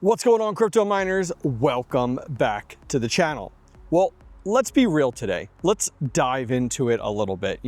What's going on, crypto miners? Welcome back to the channel. Well, let's be real today. Let's dive into it a little bit.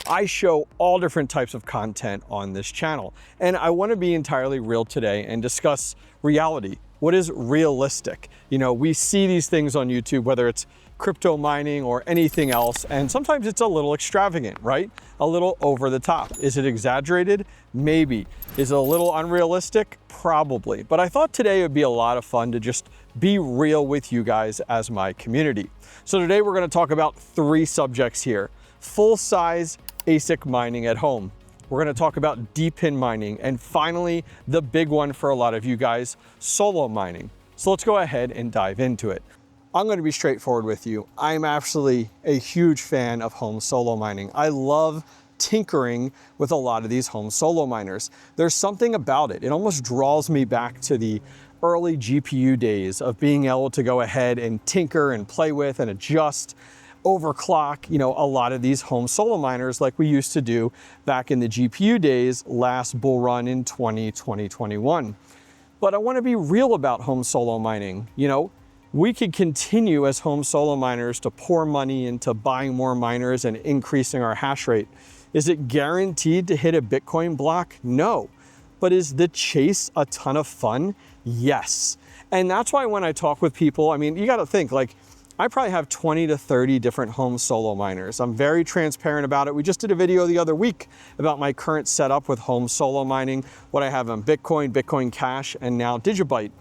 I show all different types of content on this channel, and I want to be entirely real today and discuss reality. What is realistic? We see these things on YouTube, whether it's crypto mining or anything else, and sometimes it's a little extravagant, right? A little over the top. Is it exaggerated? Maybe. Is it a little unrealistic? Probably. But I thought today would be a lot of fun to just be real with you guys as my community. So today we're going to talk about three subjects here. Full-size ASIC mining at home. We're going to talk about DEPIN mining, and finally, the big one for a lot of you guys, solo mining. So let's go ahead and dive into it. I'm going to be straightforward with you. I'm actually a huge fan of home solo mining. I love tinkering with a lot of these home solo miners. There's something about it. It almost draws me back to the early GPU days of being able to go ahead and tinker and play with and adjust, overclock, a lot of these home solo miners like we used to do back in the GPU days last bull run in 2021. But I want to be real about home solo mining. We could continue as home solo miners to pour money into buying more miners and increasing our hash rate. Is it guaranteed to hit a Bitcoin block? No. But is the chase a ton of fun? Yes. And that's why when I talk with people, you got to think, I probably have 20 to 30 different home solo miners. I'm very transparent about it. We just did a video the other week about my current setup with home solo mining, what I have on Bitcoin, Bitcoin Cash, and now Digibyte.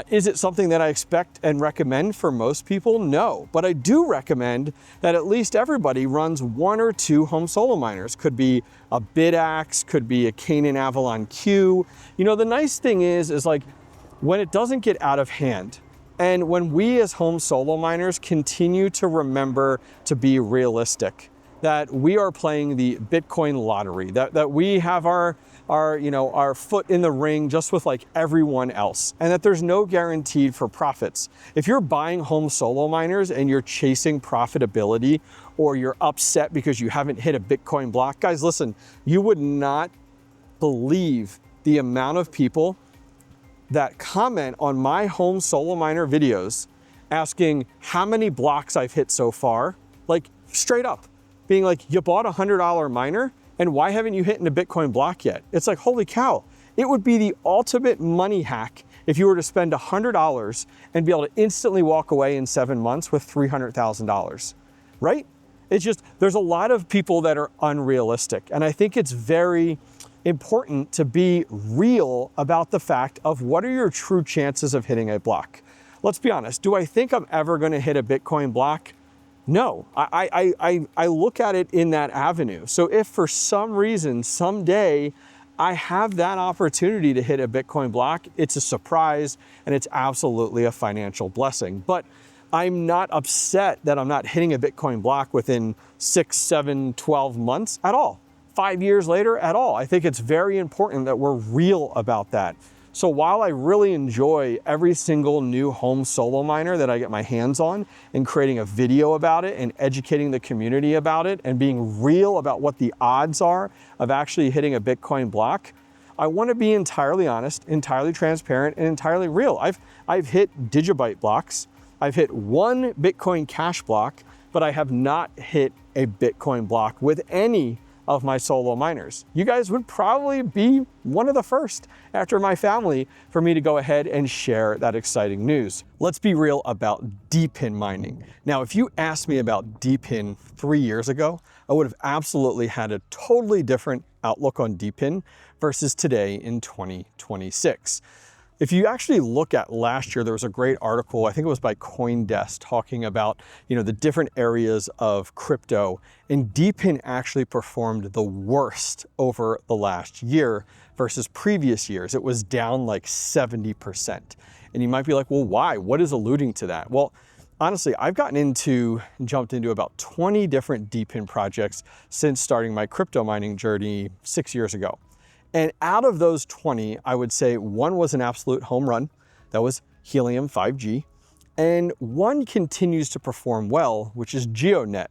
Is it something that I expect and recommend for most people? No, but I do recommend that at least everybody runs one or two home solo miners. Could be a BitAxe, could be a Canaan Avalon Q. The nice thing is when it doesn't get out of hand, and when we as home solo miners continue to remember to be realistic, that we are playing the Bitcoin lottery, that we have our foot in the ring just with everyone else, and that there's no guaranteed for profits. If you're buying home solo miners and you're chasing profitability, or you're upset because you haven't hit a Bitcoin block, guys, listen, you would not believe the amount of people that comment on my home solo miner videos asking how many blocks I've hit so far, straight up. Being you bought a $100 miner, and why haven't you hit a Bitcoin block yet? It's holy cow. It would be the ultimate money hack if you were to spend $100 and be able to instantly walk away in 7 months with $300,000, right? It's just, there's a lot of people that are unrealistic. And I think it's very important to be real about the fact of what are your true chances of hitting a block. Let's be honest. Do I think I'm ever going to hit a Bitcoin block? No, I look at it in that avenue. So if for some reason, someday, I have that opportunity to hit a Bitcoin block, it's a surprise and it's absolutely a financial blessing. But I'm not upset that I'm not hitting a Bitcoin block within 6, 7, 12 months at all. 5 years later at all. I think it's very important that we're real about that. So while I really enjoy every single new home solo miner that I get my hands on and creating a video about it and educating the community about it and being real about what the odds are of actually hitting a Bitcoin block, I want to be entirely honest, entirely transparent, and entirely real. I've hit Digibyte blocks. I've hit one Bitcoin Cash block, but I have not hit a Bitcoin block with any of my solo miners. You guys would probably be one of the first after my family for me to go ahead and share that exciting news. Let's be real about DEPIN mining. Now, if you asked me about DEPIN 3 years ago, I would have absolutely had a totally different outlook on DEPIN versus today in 2026. If you actually look at last year, there was a great article, I think it was by CoinDesk, talking about the different areas of crypto, and DEPIN actually performed the worst over the last year versus previous years. It was down 70%. And you might be like, well, why? What is alluding to that? Well, honestly, I've jumped into about 20 different DEPIN projects since starting my crypto mining journey 6 years ago. And out of those 20, I would say one was an absolute home run. That was Helium 5G. And one continues to perform well, which is GeoNet.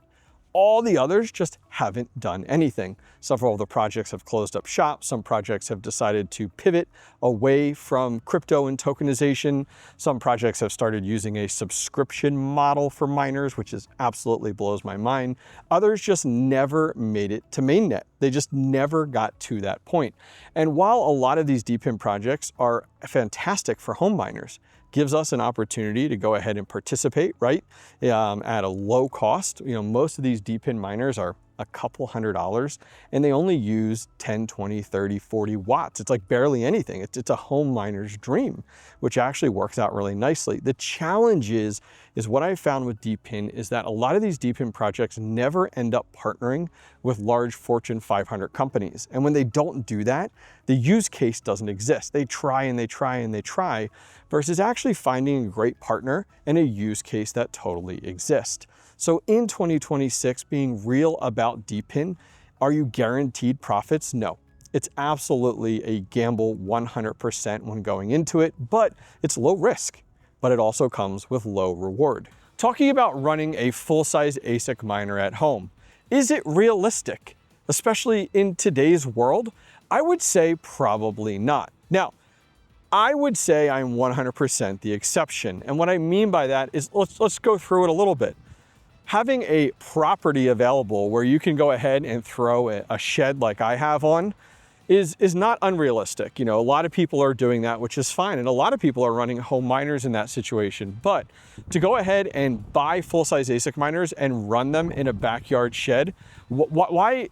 All the others just haven't done anything. Several of the projects have closed up shop. Some projects have decided to pivot away from crypto and tokenization. Some projects have started using a subscription model for miners, which is absolutely blows my mind. Others just never made it to mainnet. They just never got to that point. And while a lot of these DEPIN projects are fantastic for home miners, gives us an opportunity to go ahead and participate, right? At a low cost. Most of these DEPIN miners are a couple $100 and they only use 10, 20, 30, 40 watts. It's like barely anything. It's a home miner's dream, which actually works out really nicely. The challenge is what I found with DEPIN is that a lot of these DEPIN projects never end up partnering with large Fortune 500 companies. And when they don't do that, the use case doesn't exist. They try and they try and they try versus actually finding a great partner and a use case that totally exists. So in 2026, being real about DEPIN, are you guaranteed profits? No. It's absolutely a gamble 100% when going into it, but it's low risk, but it also comes with low reward. Talking about running a full-size ASIC miner at home, is it realistic? Especially in today's world, I would say probably not. Now, I would say I'm 100% the exception. And what I mean by that is, let's go through it a little bit. Having a property available where you can go ahead and throw a shed like I have on is not unrealistic. A lot of people are doing that, which is fine. And a lot of people are running home miners in that situation. But to go ahead and buy full-size ASIC miners and run them in a backyard shed, why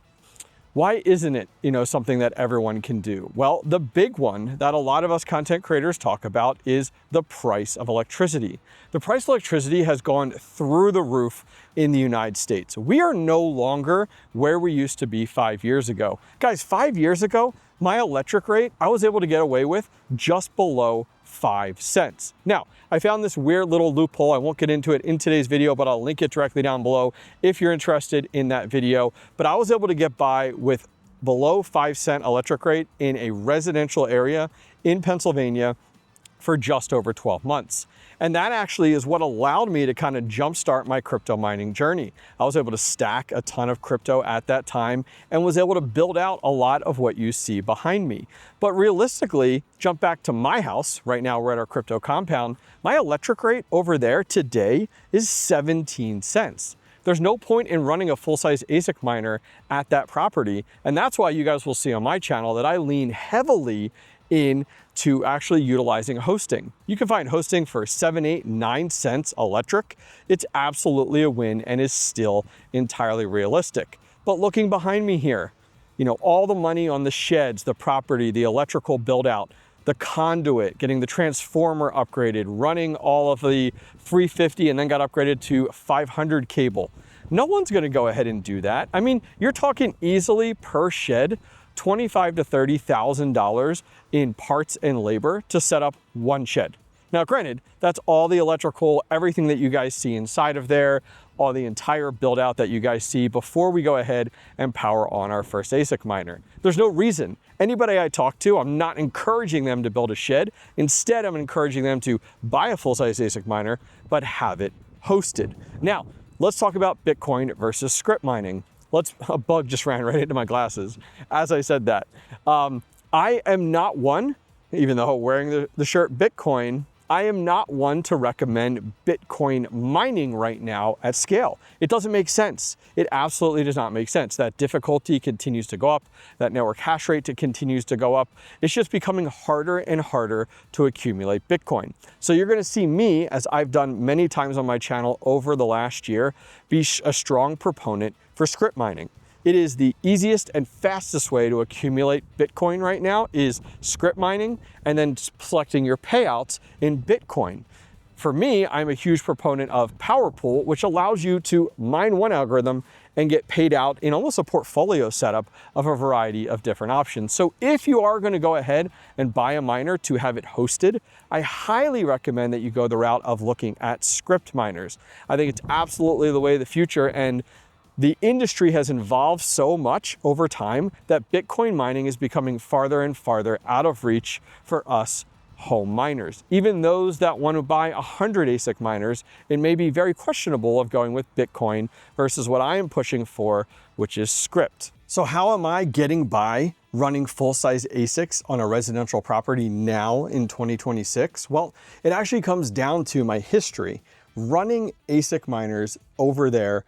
isn't it, something that everyone can do? Well, the big one that a lot of us content creators talk about is the price of electricity. The price of electricity has gone through the roof in the United States. We are no longer where we used to be 5 years ago. Guys, 5 years ago, my electric rate, I was able to get away with just below 5 cents. Now, I found this weird little loophole. I won't get into it in today's video, but I'll link it directly down below if you're interested in that video. But I was able to get by with below 5-cent electric rate in a residential area in Pennsylvania for just over 12 months. And that actually is what allowed me to kind of jumpstart my crypto mining journey. I was able to stack a ton of crypto at that time and was able to build out a lot of what you see behind me. But realistically, jump back to my house. Right now we're at our crypto compound. My electric rate over there today is 17 cents. There's no point in running a full-size ASIC miner at that property. And that's why you guys will see on my channel that I lean heavily into actually utilizing hosting. You can find hosting for 7, 8, 9 cents electric. It's absolutely a win and is still entirely realistic. But looking behind me here, all the money on the sheds, the property, the electrical build out, the conduit, getting the transformer upgraded, running all of the 350 and then got upgraded to 500 cable. No one's gonna go ahead and do that. I mean, you're talking easily per shed, $25,000 to $30,000 in parts and labor to set up one shed. Now, granted, that's all the electrical, everything that you guys see inside of there, all the entire build out that you guys see before we go ahead and power on our first ASIC miner. There's no reason. Anybody I talk to, I'm not encouraging them to build a shed. Instead, I'm encouraging them to buy a full-size ASIC miner, but have it hosted. Now, let's talk about Bitcoin versus Scrypt mining. A bug just ran right into my glasses as I said that. I am not one, even though wearing the shirt Bitcoin, I am not one to recommend Bitcoin mining right now at scale. It doesn't make sense. It absolutely does not make sense. That difficulty continues to go up. That network hash rate continues to go up. It's just becoming harder and harder to accumulate Bitcoin. So you're gonna see me, as I've done many times on my channel over the last year, be a strong proponent for Scrypt mining. It is the easiest and fastest way to accumulate Bitcoin right now is Scrypt mining and then selecting your payouts in Bitcoin. For me, I'm a huge proponent of Power Pool, which allows you to mine one algorithm and get paid out in almost a portfolio setup of a variety of different options. So if you are gonna go ahead and buy a miner to have it hosted, I highly recommend that you go the route of looking at Scrypt miners. I think it's absolutely the way of the future, and the industry has evolved so much over time that Bitcoin mining is becoming farther and farther out of reach for us home miners. Even those that want to buy 100 ASIC miners, it may be very questionable of going with Bitcoin versus what I am pushing for, which is Scrypt. So how am I getting by running full-size ASICs on a residential property now in 2026? Well, it actually comes down to my history. Running ASIC miners over there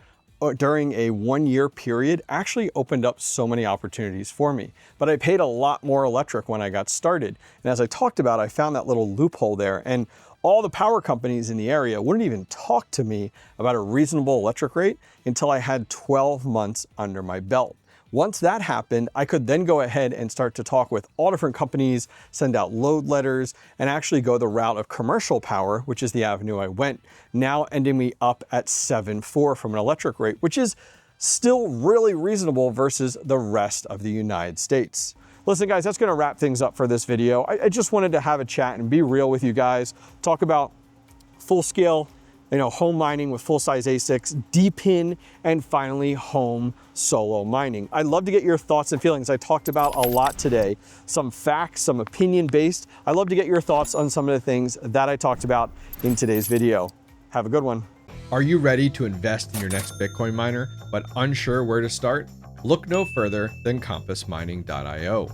during a 1-year period actually opened up so many opportunities for me. But I paid a lot more electric when I got started. And as I talked about, I found that little loophole there. And all the power companies in the area wouldn't even talk to me about a reasonable electric rate until I had 12 months under my belt. Once that happened, I could then go ahead and start to talk with all different companies, send out load letters, and actually go the route of commercial power, which is the avenue I went, now ending me up at 7.4 from an electric rate, which is still really reasonable versus the rest of the United States. Listen, guys, that's going to wrap things up for this video. I just wanted to have a chat and be real with you guys, talk about full-scale home mining with full-size ASICs, DEPIN, and finally home solo mining. I'd love to get your thoughts and feelings. I talked about a lot today, some facts, some opinion-based. I'd love to get your thoughts on some of the things that I talked about in today's video. Have a good one. Are you ready to invest in your next Bitcoin miner, but unsure where to start? Look no further than compassmining.io.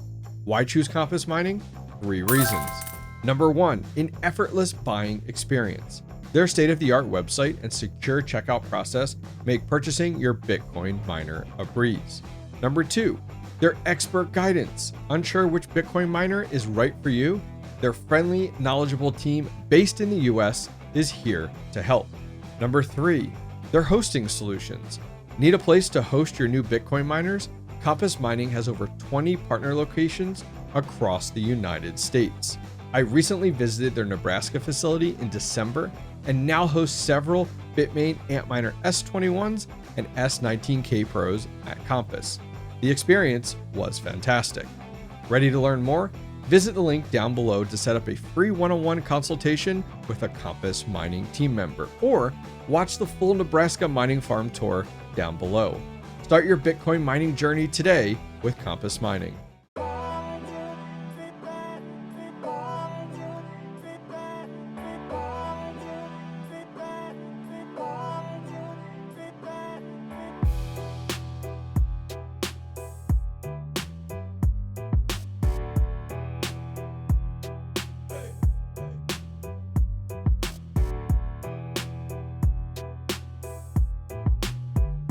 Why choose Compass Mining? 3 reasons. Number 1, an effortless buying experience. Their state-of-the-art website and secure checkout process make purchasing your Bitcoin miner a breeze. Number 2, their expert guidance. Unsure which Bitcoin miner is right for you? Their friendly, knowledgeable team based in the US is here to help. Number 3, their hosting solutions. Need a place to host your new Bitcoin miners? Compass Mining has over 20 partner locations across the United States. I recently visited their Nebraska facility in December and now host several Bitmain Antminer S21s and S19K Pros at Compass. The experience was fantastic. Ready to learn more? Visit the link down below to set up a free one-on-one consultation with a Compass Mining team member, or watch the full Nebraska mining farm tour down below. Start your Bitcoin mining journey today with Compass Mining.